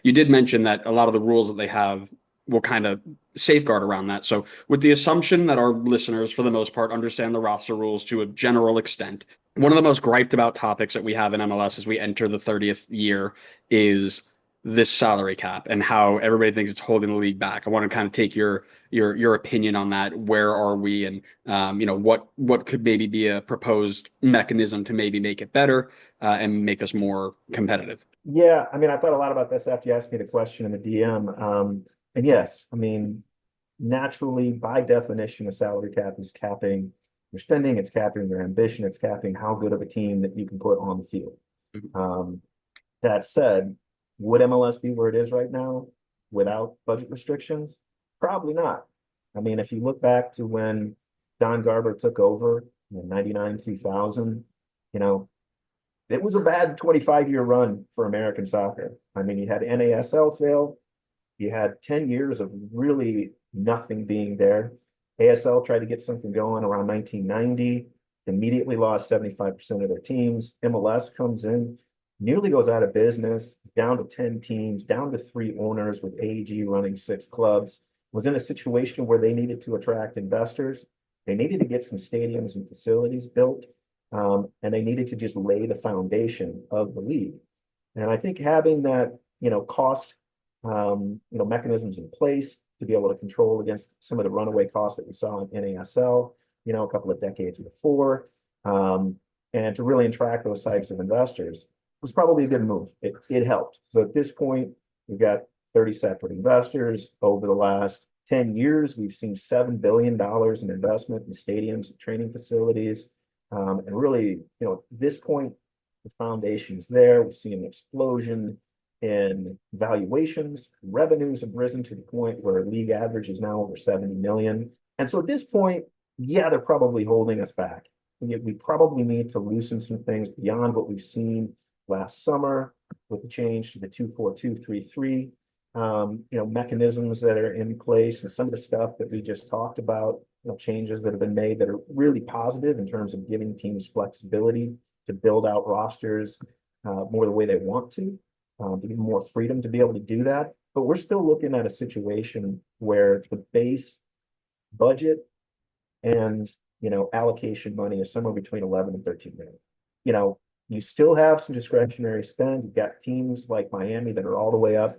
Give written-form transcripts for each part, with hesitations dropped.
you did mention that a lot of the rules that they have will kind of safeguard around that. So, with the assumption that our listeners, for the most part, understand the roster rules to a general extent, one of the most griped about topics that we have in MLS as we enter the 30th year is this salary cap and how everybody thinks it's holding the league back. I want to kind of take your opinion on that. Where are we, and what could maybe be a proposed mechanism to maybe make it better and make us more competitive? Yeah, I mean, I thought a lot about this after you asked me the question in the DM. And yes, I mean, naturally, by definition, a salary cap is capping your spending, it's capping your ambition, it's capping how good of a team that you can put on the field. Um, that said, would MLS be where it is right now without budget restrictions? Probably not. I mean, if you look back to when Don Garber took over in 99, 2000, you know, it was a bad 25-year run for American soccer. I mean, you had NASL fail, you had 10 years of really nothing being there. ASL tried to get something going around 1990, immediately lost 75% of their teams. MLS comes in, nearly goes out of business, down to 10 teams, down to 3 owners with AEG running 6 clubs, was in a situation where they needed to attract investors. They needed to get some stadiums and facilities built, and they needed to just lay the foundation of the league. And I think having that, cost, mechanisms in place to be able to control against some of the runaway costs that we saw in NASL, a couple of decades before, and to really attract those types of investors was probably a good move. It helped. So at this point, we've got 30 separate investors. Over the last 10 years, we've seen $7 billion in investment in stadiums and training facilities. And really, at this point, the foundation's there. We've seen an explosion in valuations. Revenues have risen to the point where league average is now over 70 million. And so at this point, yeah, they're probably holding us back. We probably need to loosen some things beyond what we've seen last summer with the change to the 2-4-2-3-3, mechanisms that are in place, and some of the stuff that we just talked about, changes that have been made that are really positive in terms of giving teams flexibility to build out rosters more the way they want to give them more freedom to be able to do that. But we're still looking at a situation where the base budget and allocation money is somewhere between 11 and 13 million. You still have some discretionary spend. You've got teams like Miami that are all the way up,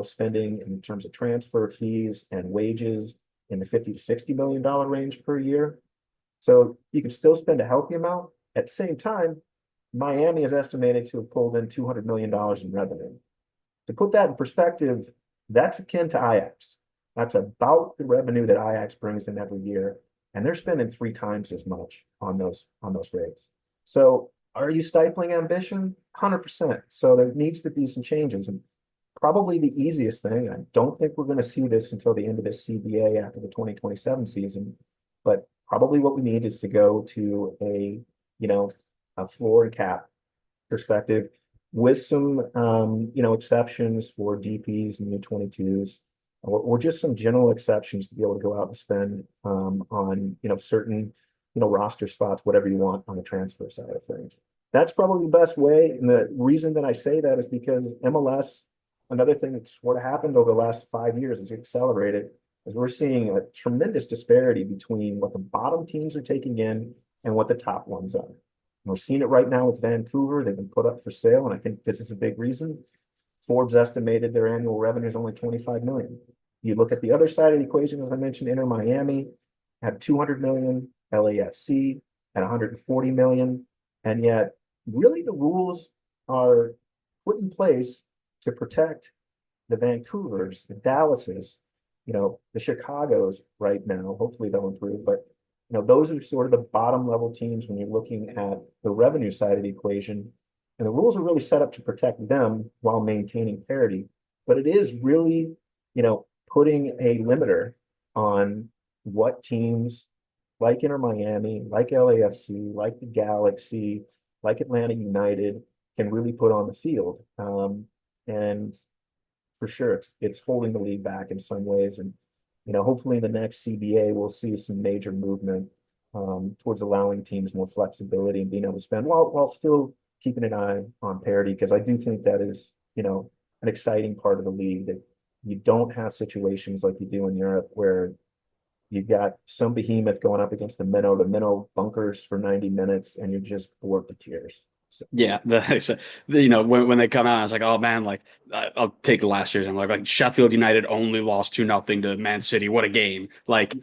spending in terms of transfer fees and wages in the 50 to $60 million range per year. So you can still spend a healthy amount. At the same time, Miami is estimated to have pulled in $200 million in revenue. To put that in perspective, that's akin to Ajax. That's about the revenue that Ajax brings in every year, and they're spending 3 times as much on those rates. So are you stifling ambition? 100%. So there needs to be some changes. And probably the easiest thing, I don't think we're going to see this until the end of this CBA after the 2027 season, but probably what we need is to go to a floor and cap perspective with some, exceptions for DPs and U22s, or just some general exceptions to be able to go out and spend on, certain roster spots, whatever you want on the transfer side of things. That's probably the best way. And the reason that I say that is because MLS, another thing that's sort of happened over the last 5 years is accelerated, is we're seeing a tremendous disparity between what the bottom teams are taking in and what the top ones are. And we're seeing it right now with Vancouver. They've been put up for sale, and I think this is a big reason. Forbes estimated their annual revenue is only 25 million. You look at the other side of the equation, as I mentioned, Inter Miami had 200 million, LAFC at 140 million, and yet really the rules are put in place to protect the Vancouvers, the Dallases, the Chicagos right now. Hopefully they'll improve, but those are sort of the bottom level teams when you're looking at the revenue side of the equation. And the rules are really set up to protect them while maintaining parity. But it is really, putting a limiter on what teams like Inter Miami, like LAFC, like the Galaxy, like Atlanta United can really put on the field. And for sure, it's holding the league back in some ways. And hopefully in the next CBA, we'll see some major movement towards allowing teams more flexibility and being able to spend while still keeping an eye on parity, because I do think that is, an exciting part of the league, that you don't have situations like you do in Europe where you've got some behemoth going up against the minnow bunkers for 90 minutes, and you're just bored to tears. So, Yeah, when they come out, it's like, oh man, like I'll take last year's and like Sheffield United only lost 2-0 to Man City. What a game! Like,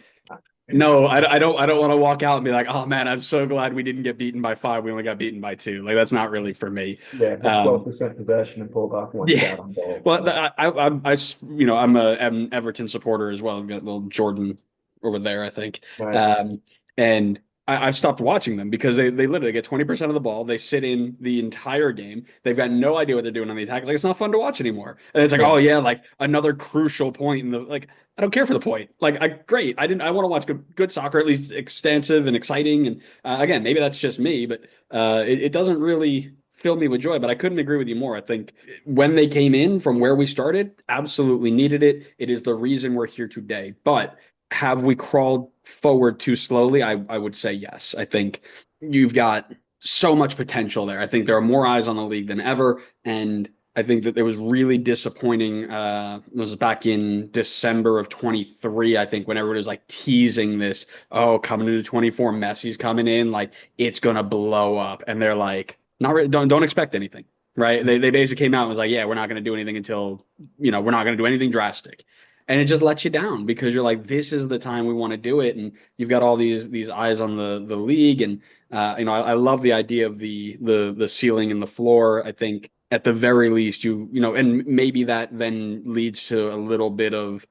no, I don't want to walk out and be like, oh man, I'm so glad we didn't get beaten by 5. We only got beaten by 2. Like that's not really for me. yeah, had Um, 12% possession and pulled off one yeah, shot on goal. well, I'm an Everton supporter as well. We've got little Jordan over there, I think. Right. And I've stopped watching them because they literally get 20% of the ball. They sit in the entire game. They've got no idea what they're doing on the attack. Like it's not fun to watch anymore. And it's like, Yeah. oh yeah, like another crucial point in the like. I don't care for the point. Like, great. I want to watch good soccer, at least expansive and exciting. And again, maybe that's just me, but it doesn't really fill me with joy. But I couldn't agree with you more. I think when they came in from where we started, absolutely needed it. It is the reason we're here today. But have we crawled forward too slowly? I would say yes. I think you've got so much potential there. I think there are more eyes on the league than ever. And I think that it was really disappointing. It was back in December of 23, I think, when everyone was like teasing this, oh, coming into 24, Messi's coming in, like it's gonna blow up. And they're like, not really, don't expect anything. Right. They basically came out and was like, yeah, we're not going to do anything until, we're not going to do anything drastic. And it just lets you down because you're like, this is the time we want to do it. And you've got all these eyes on the league. And, I love the idea of the ceiling and the floor. I think at the very least, and maybe that then leads to a little bit of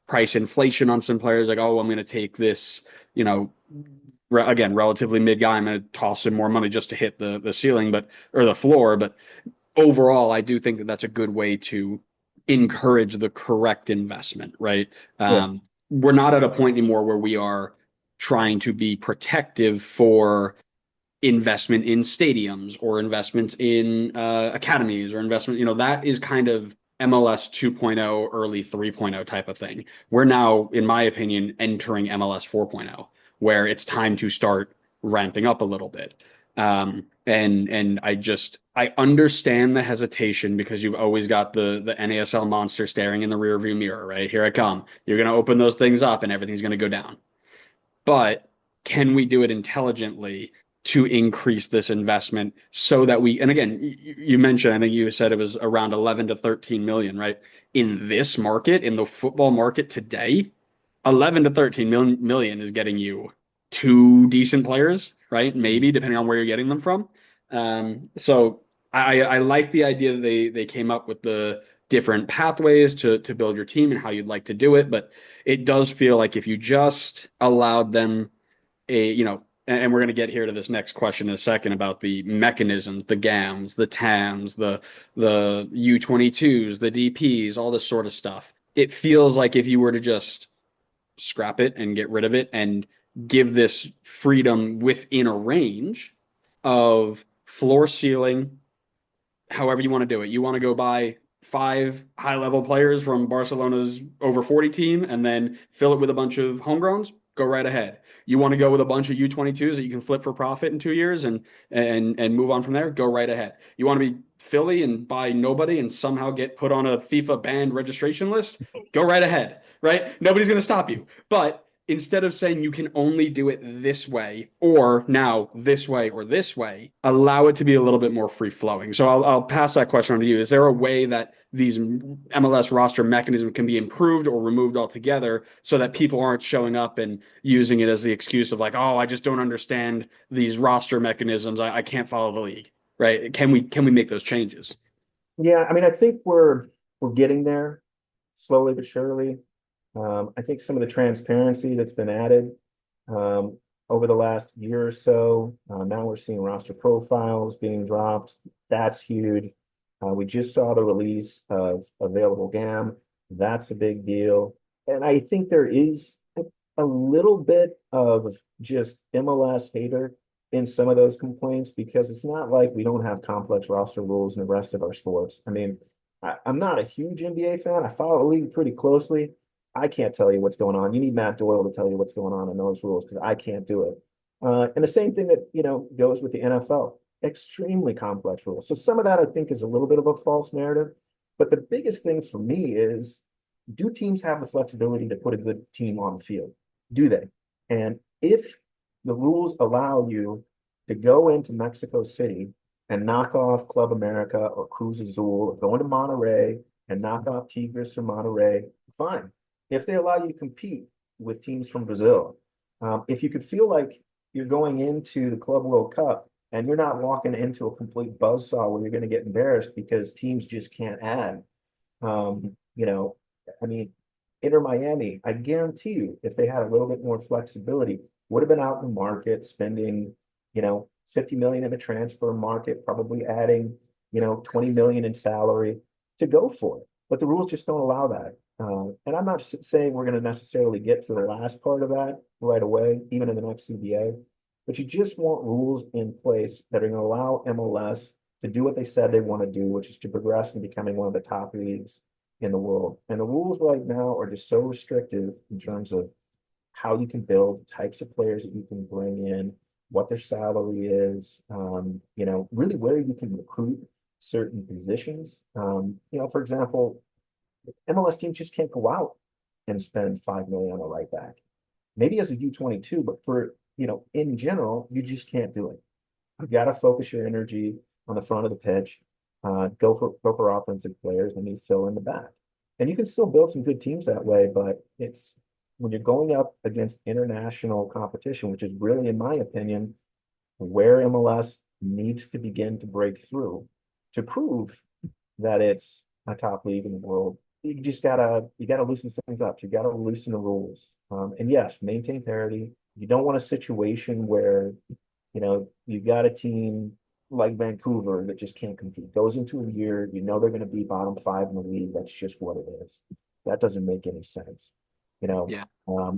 price inflation on some players. Like, oh, I'm going to take this, again, relatively mid guy. I'm going to toss in more money just to hit the ceiling, or the floor. But overall, I do think that that's a good way to encourage the correct investment, right? Yeah. We're not at a point anymore where we are trying to be protective for investment in stadiums or investments in academies or investment, that is kind of MLS 2.0, early 3.0 type of thing. We're now, in my opinion, entering MLS 4.0, where it's time to start ramping up a little bit. And I understand the hesitation because you've always got the NASL monster staring in the rearview mirror, right? Here I come. You're going to open those things up and everything's going to go down. But can we do it intelligently to increase this investment so that and again, you mentioned, I think you said it was around 11 to 13 million, right? In this market, in the football market today, 11 to 13 million is getting you 2 decent players, right? Maybe depending on where you're getting them from. So I like the idea that they came up with the different pathways to build your team and how you'd like to do it. But it does feel like if you just allowed them and we're going to get here to this next question in a second about the mechanisms, the GAMs, the TAMs, the U22s, the DPs, all this sort of stuff. It feels like if you were to just scrap it and get rid of it and give this freedom within a range of floor, ceiling, however you want to do it. You want to go buy 5 high-level players from Barcelona's over 40 team and then fill it with a bunch of homegrowns? Go right ahead. You want to go with a bunch of U22s that you can flip for profit in 2 years and move on from there? Go right ahead. You want to be Philly and buy nobody and somehow get put on a FIFA banned registration list? Go right ahead, right? Nobody's going to stop you. But instead of saying you can only do it this way or now this way or this way, allow it to be a little bit more free flowing. So I'll pass that question on to you. Is there a way that these MLS roster mechanisms can be improved or removed altogether so that people aren't showing up and using it as the excuse of like, oh, I just don't understand these roster mechanisms. I can't follow the league, right? Can we make those changes? Yeah, I mean, I think we're getting there slowly but surely. I think some of the transparency that's been added um, over the last year or so. Now we're seeing roster profiles being dropped. That's huge. We just saw the release of available GAM. That's a big deal. And I think there is a little bit of just MLS hater in some of those complaints because it's not like we don't have complex roster rules in the rest of our sports. I mean, I'm not a huge NBA fan. I follow the league pretty closely. I can't tell you what's going on. You need Matt Doyle to tell you what's going on in those rules because I can't do it. And the same thing that goes with the NFL. Extremely complex rules. So some of that I think is a little bit of a false narrative. But the biggest thing for me is, do teams have the flexibility to put a good team on the field? Do they? And if the rules allow you to go into Mexico City and knock off Club America or Cruz Azul, or go into Monterrey and knock off Tigres or Monterrey, fine. If they allow you to compete with teams from Brazil, if you could feel like you're going into the Club World Cup and you're not walking into a complete buzzsaw where you're going to get embarrassed because teams just can't add. You know, I mean, Inter Miami, I guarantee you, if they had a little bit more flexibility, would have been out in the market spending, 50 million in the transfer market, probably adding, 20 million in salary to go for it. But the rules just don't allow that. And I'm not saying we're going to necessarily get to the last part of that right away, even in the next CBA, but you just want rules in place that are going to allow MLS to do what they said they want to do, which is to progress in becoming one of the top leagues in the world. And the rules right now are just so restrictive in terms of how you can build, types of players that you can bring in, what their salary is, really where you can recruit certain positions. For example, MLS teams just can't go out and spend 5 million on a right back. Maybe as a U22, but for in general, you just can't do it. You got to focus your energy on the front of the pitch, go for offensive players, and you fill in the back. And you can still build some good teams that way, but it's when you're going up against international competition, which is really, in my opinion, where MLS needs to begin to break through to prove that it's a top league in the world. You gotta loosen things up. You gotta loosen the rules. And yes, maintain parity. You don't want a situation where you got a team like Vancouver that just can't compete. Goes into a year, they're going to be bottom five in the league. That's just what it is. That doesn't make any sense. Yeah.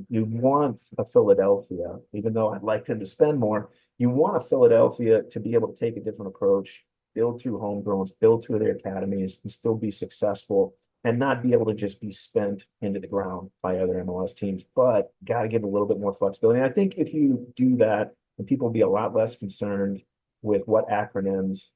You want a Philadelphia, even though I'd like them to spend more, you want a Philadelphia to be able to take a different approach, build through homegrowns, build through their academies, and still be successful and not be able to just be spent into the ground by other MLS teams, but got to give a little bit more flexibility. And I think if you do that, then people will be a lot less concerned with what acronyms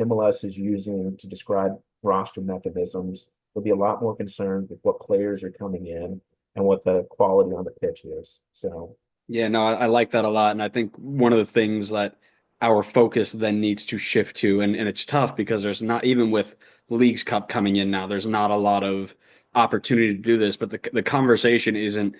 MLS is using to describe roster mechanisms. They'll be a lot more concerned with what players are coming in and what the quality on the pitch is. So, Yeah, no, I like that a lot. And I think one of the things that our focus then needs to shift to, and it's tough because there's not, even with Leagues Cup coming in now, there's not a lot of opportunity to do this, but the conversation isn't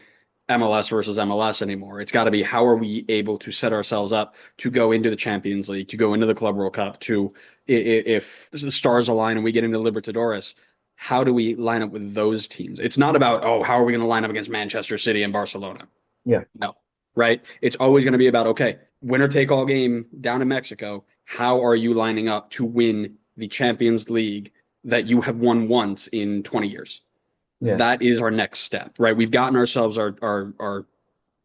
MLS versus MLS anymore. It's got to be, how are we able to set ourselves up to go into the Champions League, to go into the Club World Cup, to if the stars align and we get into Libertadores, how do we line up with those teams? It's not about, oh, how are we going to line up against Manchester City and Barcelona? yeah, No, right? It's always going to be about, okay, winner take all game down in Mexico. How are you lining up to win the Champions League that you have won once in 20 years? yeah, That is our next step, right? We've gotten ourselves our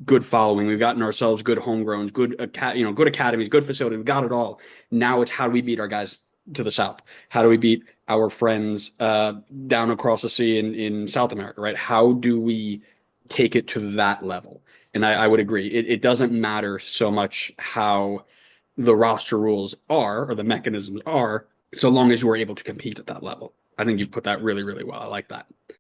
good following. We've gotten ourselves good homegrowns, good academies, good facilities. We've got it all. Now it's, how do we beat our guys to the south? How do we beat our friends down across the sea in South America, right? How do we take it to that level? And I would agree. It doesn't matter so much how the roster rules are or the mechanisms are, so long as you are able to compete at that level. I think you've put that really, really well. I like that.